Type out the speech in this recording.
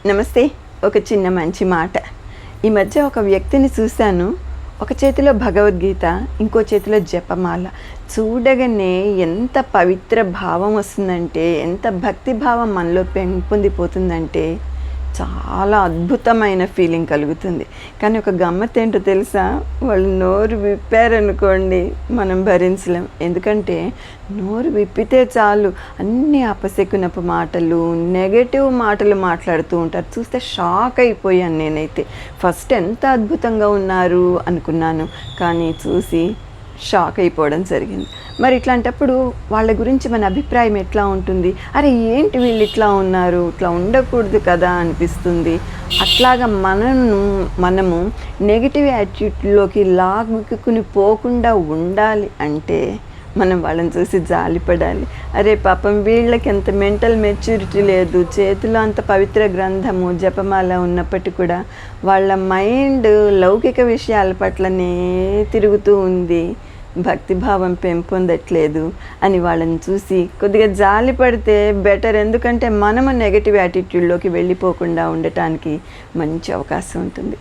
నమస్తే. ఒక చిన్న మంచి మాట. ఈ మధ్య ఒక వ్యక్తిని చూశాను. ఒక చేతిలో భగవద్గీత, ఇంకో చేతిలో జపమాల. చూడగానే ఎంత పవిత్ర భావం వస్తుందంటే, ఎంత భక్తి భావం మనలో పెంపొందిపోతుందంటే చాలా అద్భుతమైన ఫీలింగ్ కలుగుతుంది. కానీ ఒక గమ్మత్తేంటో తెలుసా? వాళ్ళు నోరు విప్పారనుకోండి, మనం భరించలేం. ఎందుకంటే నోరు విప్పితే చాలు అన్ని అపశకునపు మాటలు, నెగటివ్ మాటలు మాట్లాడుతూ ఉంటారు. చూస్తే షాక్ అయిపోయాను నేనైతే. ఫస్ట్ ఎంత అద్భుతంగా ఉన్నారు అనుకున్నాను, కానీ చూసి షాక్ అయిపోవడం జరిగింది. మరి ఇట్లాంటప్పుడు వాళ్ళ గురించి మన అభిప్రాయం ఎట్లా ఉంటుంది? అరే ఏంటి వీళ్ళు ఇట్లా ఉన్నారు, ఇట్లా ఉండకూడదు కదా అనిపిస్తుంది. అట్లాగా మనము నెగిటివ్ యాటిట్యూడ్లోకి లాగుకుని పోకుండా ఉండాలి అంటే మనం వాళ్ళని చూసి జాలిపడాలి. అరే పాపం వీళ్ళకి ఎంత మెంటల్ మెచ్యూరిటీ లేదు, చేతిలో అంత పవిత్ర గ్రంథము జపమాల ఉన్నప్పటికీ కూడా వాళ్ళ మైండ్ లౌకిక విషయాల పట్లనే తిరుగుతూ ఉంది, భక్తిభావం పెంపొందట్లేదు అని వాళ్ళని చూసి కొద్దిగా జాలి పడితే బెటర్. ఎందుకంటే మనము నెగటివ్ యాటిట్యూడ్లోకి వెళ్ళిపోకుండా ఉండటానికి మంచి అవకాశం ఉంటుంది.